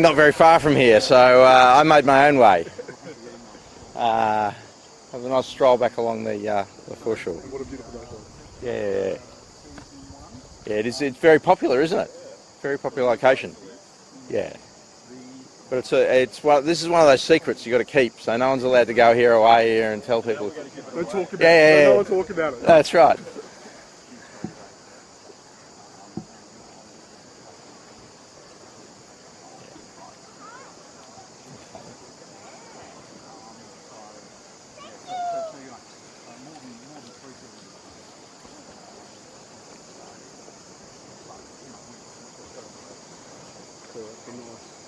Not very far from here, so I made my own way. Have a nice stroll back along the foreshore. What a beautiful day. Yeah. Yeah, it's very popular, isn't it? Very popular location. Yeah. But this is one of those secrets you got to keep, so no one's allowed to go here or away here and tell people. Don't talk about it. No one talk about it. That's right.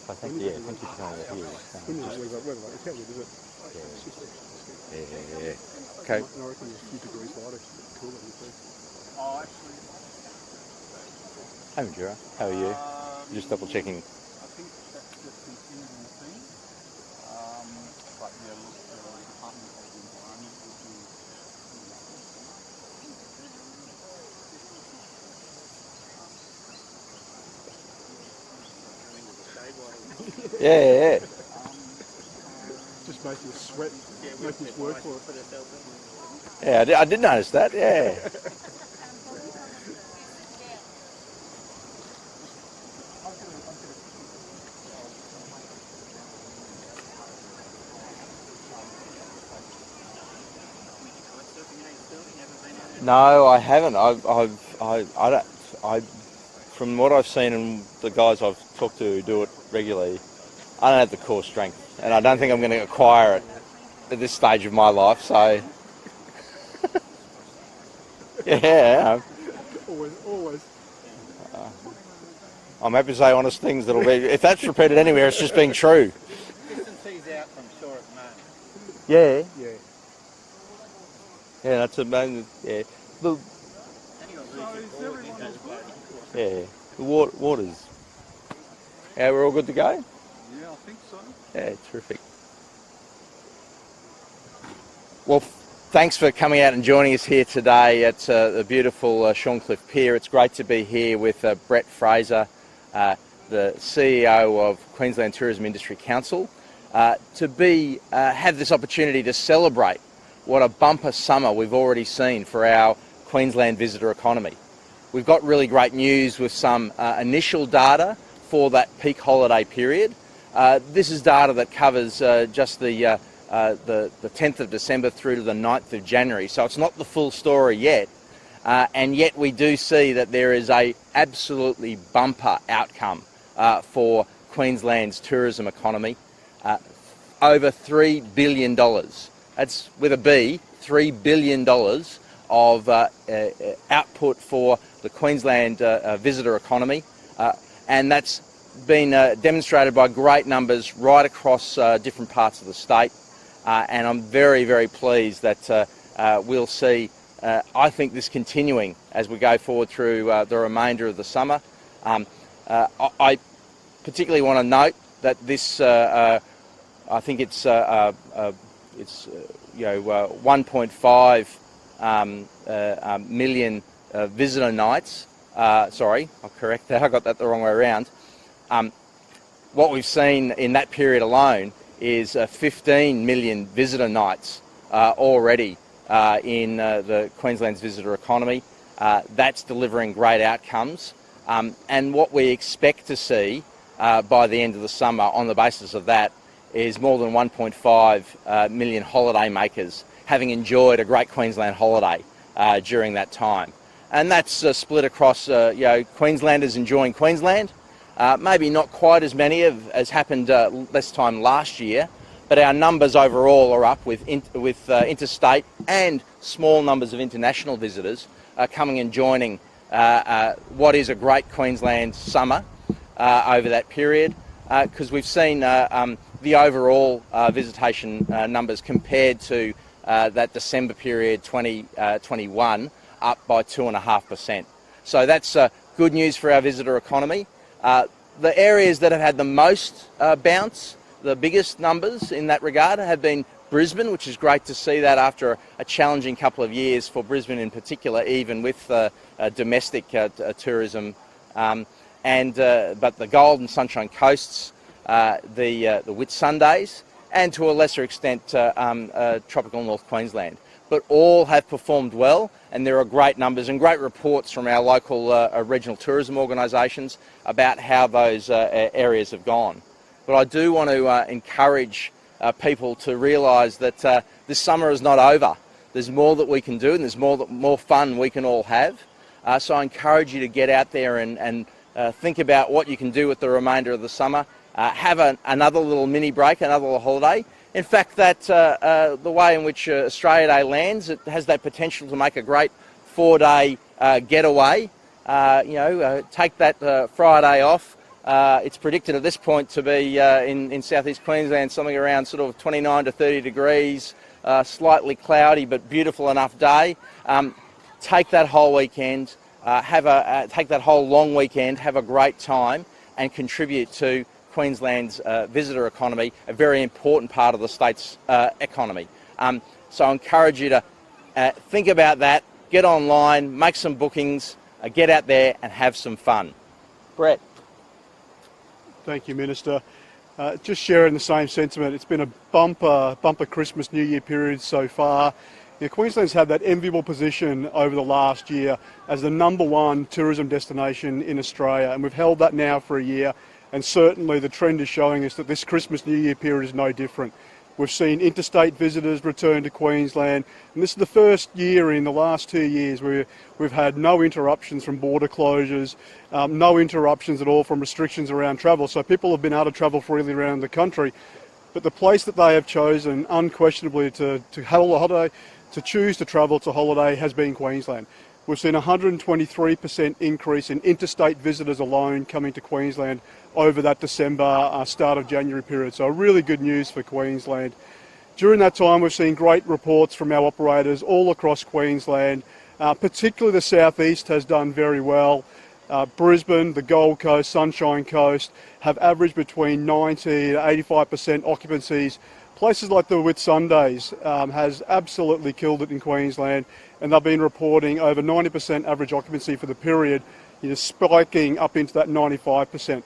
Thank you for coming here. Yeah. Okay. I reckon there's a few degrees lighter. Cool. Hey, Madura. How are you? Just double checking. I think that's just continuing the theme. But yeah, look, the Department of the Environment will do. Yeah. Just making us sweat, making us work for it. Yeah, I did notice that, yeah. No, I haven't. From what I've seen and the guys I've talked to who do it regularly, I don't have the core strength, and I don't think I'm going to acquire it at this stage of my life. So, yeah, Always. I'm happy to say honest things. That'll be, if that's repeated anywhere, it's just being true. Consistency's out from shore at the moment. Yeah. Yeah. Yeah, that's amazing. Yeah. The waters. Yeah, we're all good to go? Yeah, I think so. Yeah, terrific. Well, thanks for coming out and joining us here today at the beautiful Shorncliffe Pier. It's great to be here with Brett Fraser, the CEO of Queensland Tourism Industry Council, to have this opportunity to celebrate what a bumper summer we've already seen for our Queensland visitor economy. We've got really great news with some initial data for that peak holiday period. This is data that covers just the 10th of December through to the 9th of January, so it's not the full story yet. And yet we do see that there is a absolutely bumper outcome for Queensland's tourism economy. Over $3 billion. That's with a B, $3 billion of output for the Queensland visitor economy. And that's been demonstrated by great numbers right across different parts of the state. And I'm very, very pleased that we'll see, I think, this continuing as we go forward through the remainder of the summer. I particularly want to note that this, I think it's 1.5 million visitor nights. Sorry, I'll correct that. I got that the wrong way around. What we've seen in that period alone is 15 million visitor nights already in the Queensland's visitor economy. That's delivering great outcomes. And what we expect to see by the end of the summer on the basis of that is more than 1.5 million holiday makers having enjoyed a great Queensland holiday during that time. And that's split across Queenslanders enjoying Queensland. Maybe not quite as many as happened this time last year, but our numbers overall are up with interstate and small numbers of international visitors coming and joining what is a great Queensland summer over that period, because we've seen the overall visitation numbers compared to that December period 2021 up by 2.5%. So that's good news for our visitor economy. The areas that have had the most bounce, the biggest numbers in that regard, have been Brisbane, which is great to see that after a challenging couple of years for Brisbane in particular, even with domestic tourism. But the Gold and Sunshine Coasts the Whitsundays, and to a lesser extent tropical North Queensland. But all have performed well, and there are great numbers and great reports from our local regional tourism organisations about how those areas have gone. But I do want to encourage people to realise that this summer is not over. There's more that we can do, and there's more fun we can all have. So I encourage you to get out there and think about what you can do with the remainder of the summer. Have another little mini break, another little holiday. In fact, that the way in which Australia Day lands, it has that potential to make a great 4-day getaway. Take that Friday off. It's predicted at this point to be in southeast Queensland something around sort of 29 to 30 degrees, slightly cloudy but beautiful enough day. Take that whole weekend, take that whole long weekend, have a great time, and contribute to Queensland's visitor economy, a very important part of the state's economy. So I encourage you to think about that, get online, make some bookings, get out there and have some fun. Brett. Thank you, Minister. Just sharing the same sentiment. It's been a bumper Christmas, New Year period so far. Queensland's had that enviable position over the last year as the #1 tourism destination in Australia, and we've held that now for a year, and certainly the trend is showing us that this Christmas, New Year period is no different. We've seen interstate visitors return to Queensland, and this is the first year in the last 2 years where we've had no interruptions from border closures, no interruptions at all from restrictions around travel. So people have been able to travel freely around the country. But the place that they have chosen unquestionably to choose to travel to holiday has been Queensland. We've seen a 123% increase in interstate visitors alone coming to Queensland over that December, start of January period. So really good news for Queensland. During that time, we've seen great reports from our operators all across Queensland. Particularly the southeast has done very well. Brisbane, the Gold Coast, Sunshine Coast have averaged between 90 to 85% occupancies. Places like the Whitsundays has absolutely killed it in Queensland, and they've been reporting over 90% average occupancy for the period, spiking up into that 95%.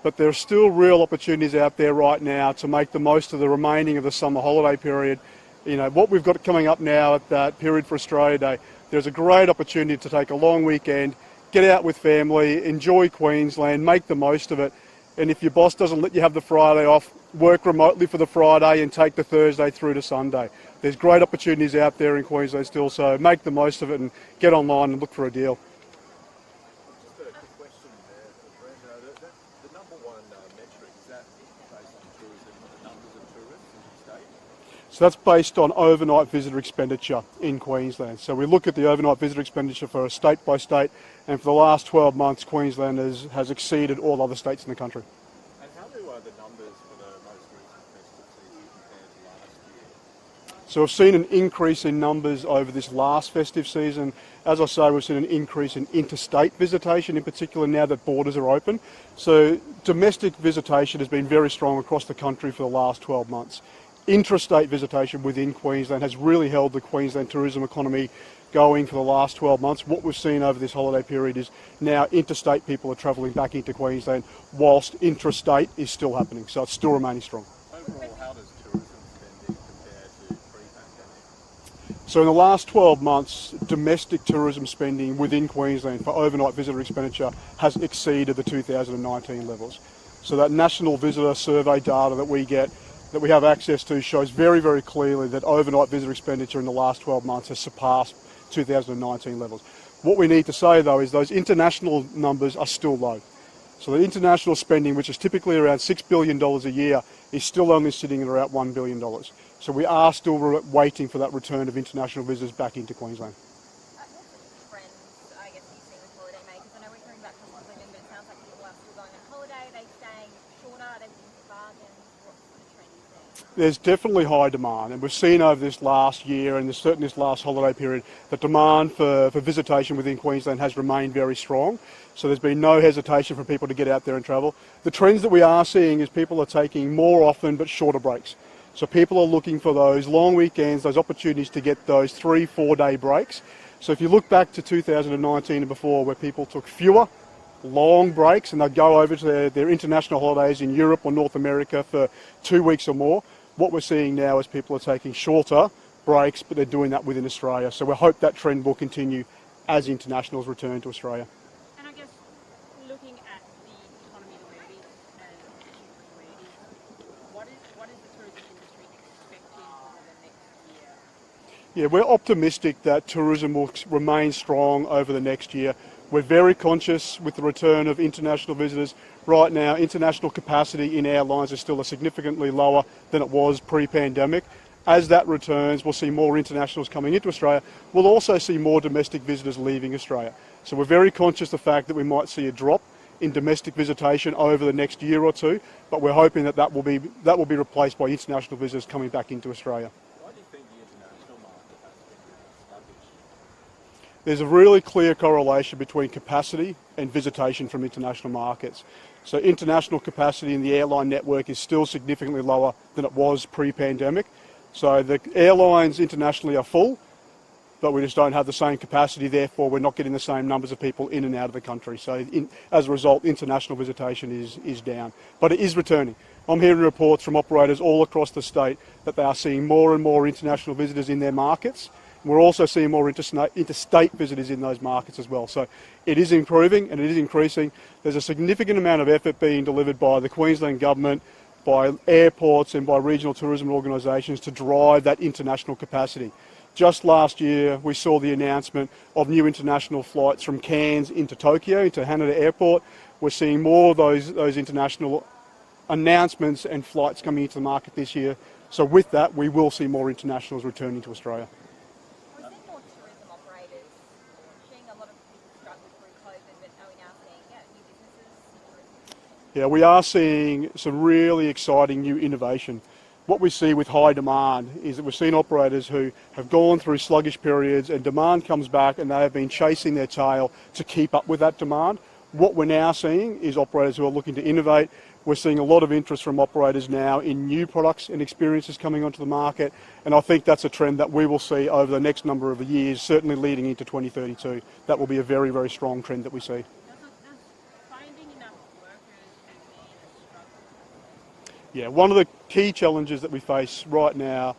But there are still real opportunities out there right now to make the most of the remaining of the summer holiday period. What we've got coming up now at that period for Australia Day, there's a great opportunity to take a long weekend, get out with family, enjoy Queensland, make the most of it. And if your boss doesn't let you have the Friday off, work remotely for the Friday and take the Thursday through to Sunday. There's great opportunities out there in Queensland still, so make the most of it and get online and look for a deal. Just a quick question there, Brent. The #1 metric, is that based on tourism, the numbers of tourists in the state? So that's based on overnight visitor expenditure in Queensland. So we look at the overnight visitor expenditure for a state by state, and for the last 12 months, Queensland has exceeded all other states in the country. And how do the numbers for the most recent festive season compare to last year? So we've seen an increase in numbers over this last festive season. As I say, we've seen an increase in interstate visitation, in particular now that borders are open. So domestic visitation has been very strong across the country for the last 12 months. Intrastate visitation within Queensland has really held the Queensland tourism economy going for the last 12 months. What we've seen over this holiday period is now interstate people are travelling back into Queensland, whilst intrastate is still happening, so it's still remaining strong. Overall, how does tourism spending compare to pre-pandemic? So in the last 12 months, domestic tourism spending within Queensland for overnight visitor expenditure has exceeded the 2019 levels. So that national visitor survey data that we have access to shows very, very clearly that overnight visitor expenditure in the last 12 months has surpassed 2019 levels. What we need to say though is those international numbers are still low. So the international spending, which is typically around $6 billion a year, is still only sitting at around $1 billion. So we are still waiting for that return of international visitors back into Queensland. Trends, I guess, you've seen with holidaymakers? I know we're hearing about Christmas women, but it sounds like people are still going on holiday. Are they staying shorter? Are they looking for bargains? What sort of trend is there? There's definitely high demand, and we've seen over this last year and certainly this last holiday period that demand for visitation within Queensland has remained very strong. So there's been no hesitation for people to get out there and travel. The trends that we are seeing is people are taking more often but shorter breaks. So people are looking for those long weekends, those opportunities to get those 3-4 day breaks. So if you look back to 2019 and before, where people took fewer long breaks and they'll go over to their international holidays in Europe or North America for 2 weeks or more. What we're seeing now is people are taking shorter breaks, but they're doing that within Australia. So we hope that trend will continue as internationals return to Australia. And I guess looking at the economy the way it is and the way it is, what is the tourism industry expecting over the next year? Yeah, we're optimistic that tourism will remain strong over the next year. We're very conscious with the return of international visitors. Right now, international capacity in airlines is still significantly lower than it was pre-pandemic. As that returns, we'll see more internationals coming into Australia. We'll also see more domestic visitors leaving Australia. So we're very conscious of the fact that we might see a drop in domestic visitation over the next year or two, but we're hoping that will be replaced by international visitors coming back into Australia. Why do you think the international market has been sluggish? There's a really clear correlation between capacity and visitation from international markets. So international capacity in the airline network is still significantly lower than it was pre-pandemic. So the airlines internationally are full, but we just don't have the same capacity, therefore we're not getting the same numbers of people in and out of the country. So as a result, international visitation is down. But it is returning. I'm hearing reports from operators all across the state that they are seeing more and more international visitors in their markets. We're also seeing more interstate visitors in those markets as well. So it is improving and it is increasing. There's a significant amount of effort being delivered by the Queensland Government, by airports and by regional tourism organisations to drive that international capacity. Just last year we saw the announcement of new international flights from Cairns into Tokyo, into Haneda Airport. We're seeing more of those international announcements and flights coming into the market this year. So with that, we will see more internationals returning to Australia. We're seeing more tourism operators seeing a lot of people struggle through COVID, but are we now seeing new businesses? Yeah, we are seeing some really exciting new innovation. What we see with high demand is that we've seen operators who have gone through sluggish periods and demand comes back and they have been chasing their tail to keep up with that demand. What we're now seeing is operators who are looking to innovate. We're seeing a lot of interest from operators now in new products and experiences coming onto the market, and I think that's a trend that we will see over the next number of years, certainly leading into 2032. That will be a very, very strong trend that we see. Does finding enough workers remain a struggle? Yeah, one of the key challenges that we face right now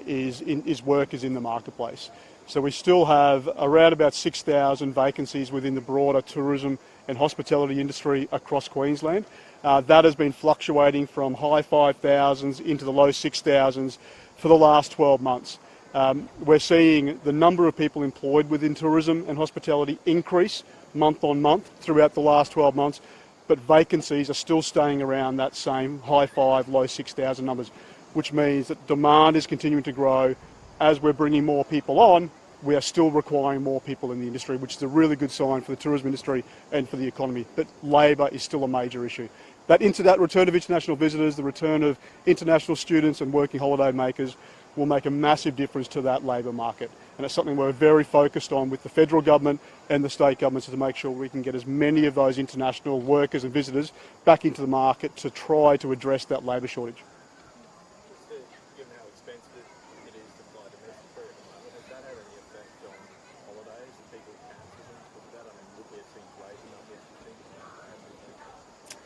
is workers in the marketplace. So we still have around about 6,000 vacancies within the broader tourism and hospitality industry across Queensland. That has been fluctuating from high 5,000s into the low 6,000s for the last 12 months. We're seeing the number of people employed within tourism and hospitality increase month on month throughout the last 12 months, but vacancies are still staying around that same high 5, low 6,000 numbers, which means that demand is continuing to grow. As we're bringing more people on, we are still requiring more people in the industry, which is a really good sign for the tourism industry and for the economy. But labour is still a major issue. That return of international visitors, the return of international students and working holiday makers will make a massive difference to that labour market. And it's something we're very focused on with the federal government and the state governments to make sure we can get as many of those international workers and visitors back into the market to try to address that labour shortage. Given how expensive it is to fly domestically at the moment, has that had any effect on holidays and people cancelling because of that? I mean, would there be greater numbers, do you think?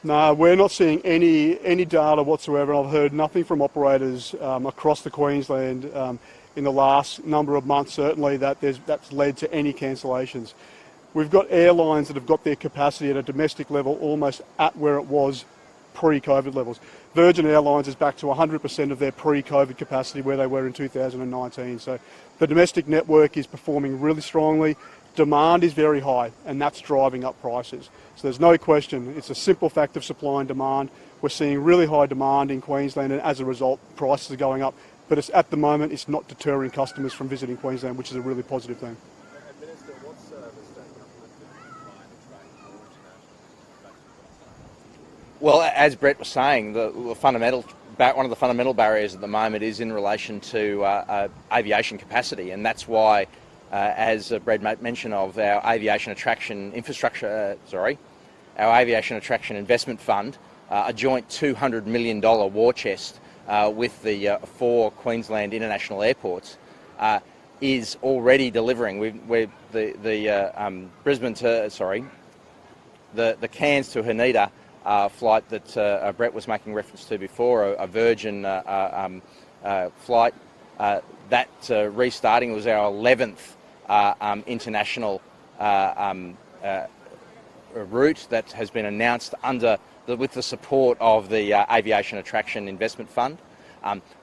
No, we're not seeing any data whatsoever. I've heard nothing from operators across the Queensland in the last number of months, certainly, that's led to any cancellations. We've got airlines that have got their capacity at a domestic level almost at where it was pre-COVID levels. Virgin Airlines is back to 100% of their pre-COVID capacity where they were in 2019. So the domestic network is performing really strongly. Demand is very high, and that's driving up prices. So there's no question, it's a simple fact of supply and demand. We're seeing really high demand in Queensland, and as a result, prices are going up. But at the moment, it's not deterring customers from visiting Queensland, which is a really positive thing. And Minister, what's the state government doing to try and attract more international? Well, as Brett was saying, one of the fundamental barriers at the moment is in relation to aviation capacity, and that's why, as Brett mentioned, of our aviation attraction our aviation attraction investment fund, a joint $200 million war chest with the 4 Queensland international airports, is the Cairns to Haneda flight that Brett was making reference to before, a Virgin flight, that restarting was our 11th international route that has been announced with the support of the Aviation Attraction Investment Fund.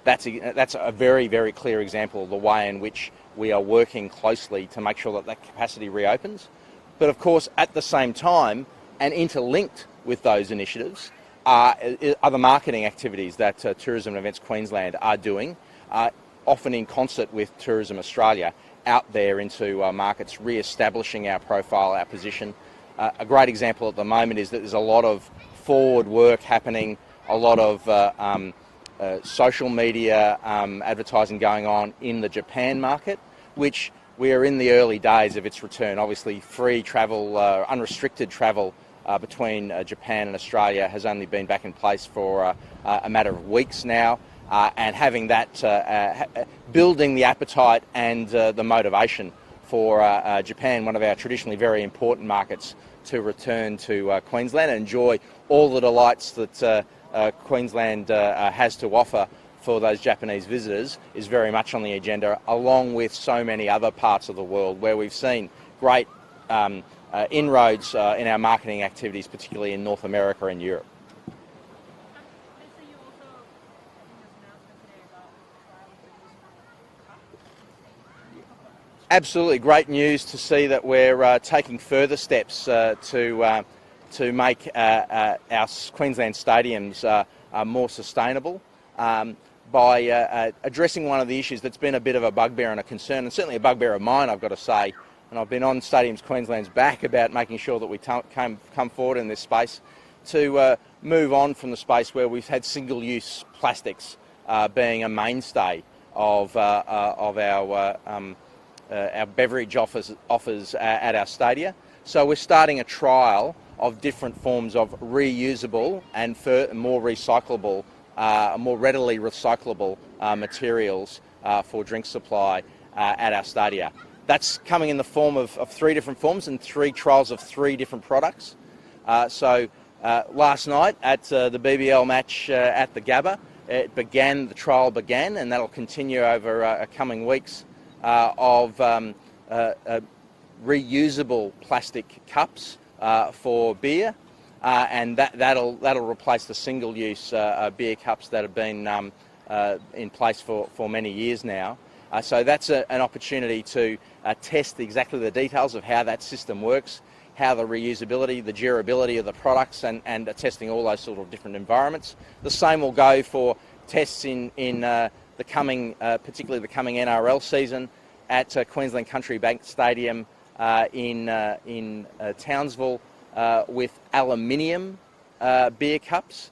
That's a very, very clear example of the way in which we are working closely to make sure that capacity reopens. But of course, at the same time, and interlinked with those initiatives, are the marketing activities that Tourism and Events Queensland are doing, often in concert with Tourism Australia, out there into markets, re-establishing our profile, our position. A great example at the moment is that there's a lot of forward work happening, a lot of social media advertising going on in the Japan market, which we are in the early days of its return. Obviously, free travel, unrestricted travel between Japan and Australia has only been back in place for a matter of weeks now, and having that, building the appetite and the motivation for Japan, one of our traditionally very important markets, to return to Queensland and enjoy all the delights that Queensland has to offer for those Japanese visitors, is very much on the agenda, along with so many other parts of the world where we've seen great inroads in our marketing activities, particularly in North America and Europe. Lisa, you also made an announcement today about trials for use for cup. Absolutely great news to see that we're taking further steps to make our Queensland stadiums more sustainable by addressing one of the issues that's been a bit of a bugbear and a concern, and certainly a bugbear of mine, I've got to say. And I've been on Stadiums Queensland's back about making sure that we come forward in this space to move on from the space where we've had single-use plastics being a mainstay of our beverage offers at our stadia. So we're starting a trial of different forms of reusable and more recyclable, more readily recyclable materials for drink supply at our stadia. That's coming in the form of 3 different forms and 3 trials of 3 different products. So last night at the BBL match at the Gabba, the trial began, and that'll continue over coming weeks of reusable plastic cups for beer, and that'll replace the single-use beer cups that have been in place for many years now. So that's an opportunity to test exactly the details of how that system works, how the reusability, the durability of the products, and testing all those sort of different environments. The same will go for tests in the coming, particularly the coming NRL season at Queensland Country Bank Stadium in Townsville with aluminium beer cups.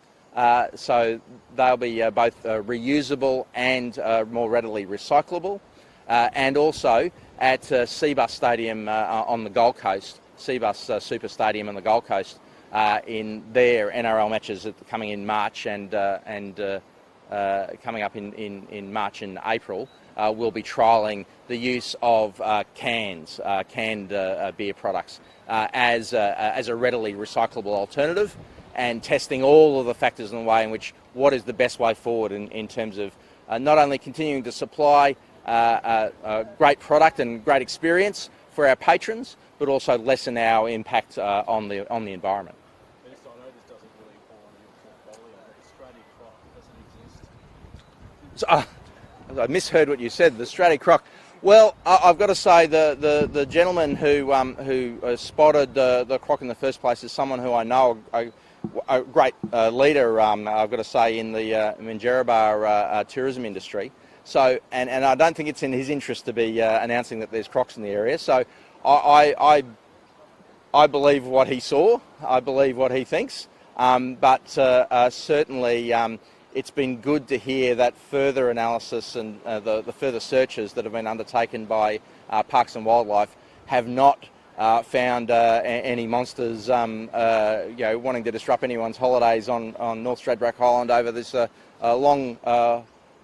So they'll be both reusable and more readily recyclable. And also at Seabus Stadium on the Gold Coast, Seabus Super Stadium on the Gold Coast, in their NRL matches coming in March and coming up in March and April, we'll be trialling the use of canned beer products as a readily recyclable alternative, and testing all of the factors in the way in which what is the best way forward in terms of not only continuing to supply a great product and great experience for our patrons, but also lessen our impact on the environment. Minister, I know this doesn't really fall under your portfolio, but Australia Croc, does it exist? I misheard what you said, the Strati Croc. Well, I've got to say the gentleman who spotted the croc in the first place is someone who I know, a great leader, I've got to say, in the Minjerribah tourism industry. So, and I don't think it's in his interest to be announcing that there's crocs in the area. So I believe what he saw, I believe what he thinks, but certainly it's been good to hear that further analysis and the further searches that have been undertaken by Parks and Wildlife have not found any monsters wanting to disrupt anyone's holidays on North Stradbroke Island over this long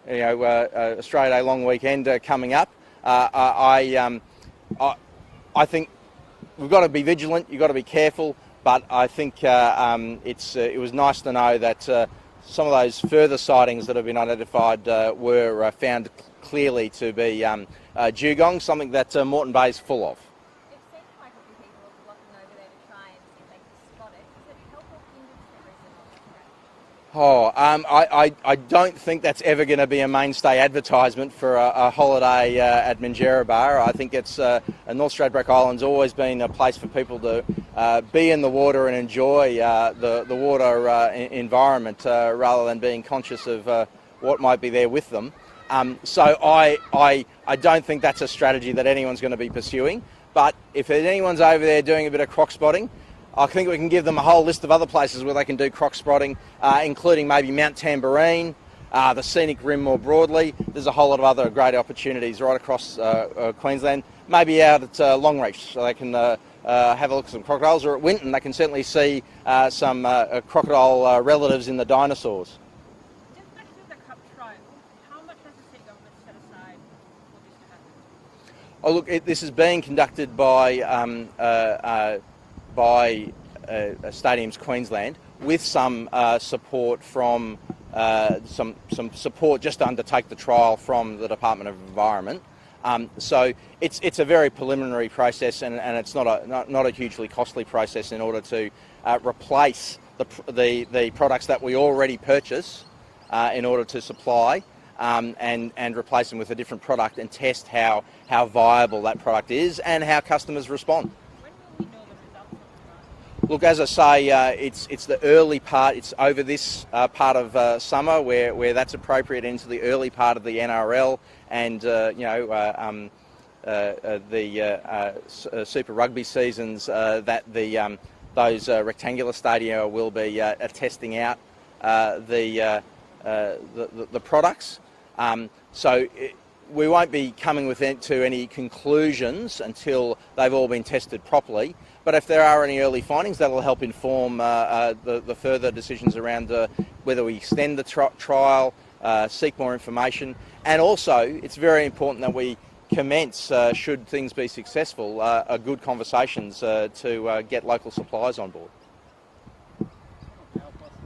Australia Day long weekend coming up. I think we've got to be vigilant, you've got to be careful, but I think it was nice to know that some of those further sightings that have been identified were found clearly to be dugong, something that Moreton Bay is full of. It seems like a few people are flocking over there to try and see if they can spot it. Does it help or hinder tourism on the trip? I don't think that's ever going to be a mainstay advertisement for a holiday at Minjerribah. I think it's North Stradbroke Island's always been a place for people to be in the water and enjoy the water environment rather than being conscious of what might be there with them. So I don't think that's a strategy that anyone's going to be pursuing. But if anyone's over there doing a bit of croc spotting, I think we can give them a whole list of other places where they can do croc spotting, including maybe Mount Tambourine, the scenic rim more broadly. There's a whole lot of other great opportunities right across Queensland. Maybe out at Longreach, so they can have a look at some crocodiles, or at Winton they can certainly see some crocodile relatives in the dinosaurs. Just back to the Cup trial, how much has the state government set aside for this to happen? Oh, look, this is being conducted by Stadiums Queensland with some support from some support just to undertake the trial from the Department of Environment. So it's a very preliminary process, and it's not a hugely costly process in order to replace the products that we already purchase in order to supply, and replace them with a different product and test how viable that product is and how customers respond. When will we know the results of the trial? Look, as I say, it's the early part. It's over this part of summer where that's appropriate, into the early part of the NRL and the Super Rugby seasons that those rectangular stadia will be testing out the products. We won't be coming to any conclusions until they've all been tested properly. But if there are any early findings, that'll help inform the further decisions around whether we extend the trial, seek more information. And also, it's very important that we commence, should things be successful, good conversations to get local suppliers on board. Power prices.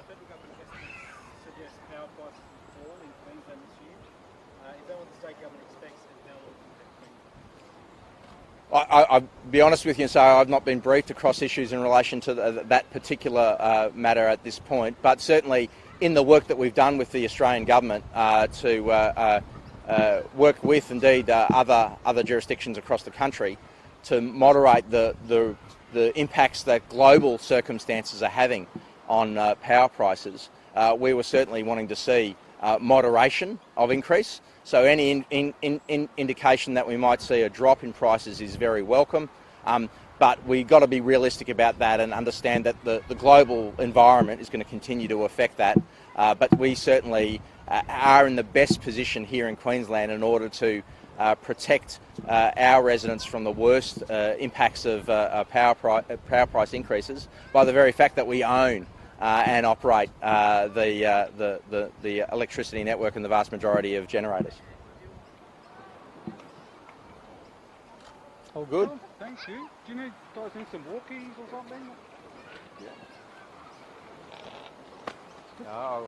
Federal government estimates suggest power prices will fall in Queensland this year. Is that what the state government expects, and how will it affect Queensland? I'll be honest with you and say I've not been briefed across issues in relation to that particular matter at this point, but certainly in the work that we've done with the Australian government to work with, indeed, other jurisdictions across the country to moderate the impacts that global circumstances are having on power prices, we were certainly wanting to see moderation of increase. So any indication that we might see a drop in prices is very welcome. But we've got to be realistic about that and understand that the global environment is going to continue to affect that. But we certainly are in the best position here in Queensland in order to protect our residents from the worst impacts of power price increases by the very fact that we own and operate the electricity network and the vast majority of generators. All good? Oh, thank you. Do you guys need some walkies or something? Oh,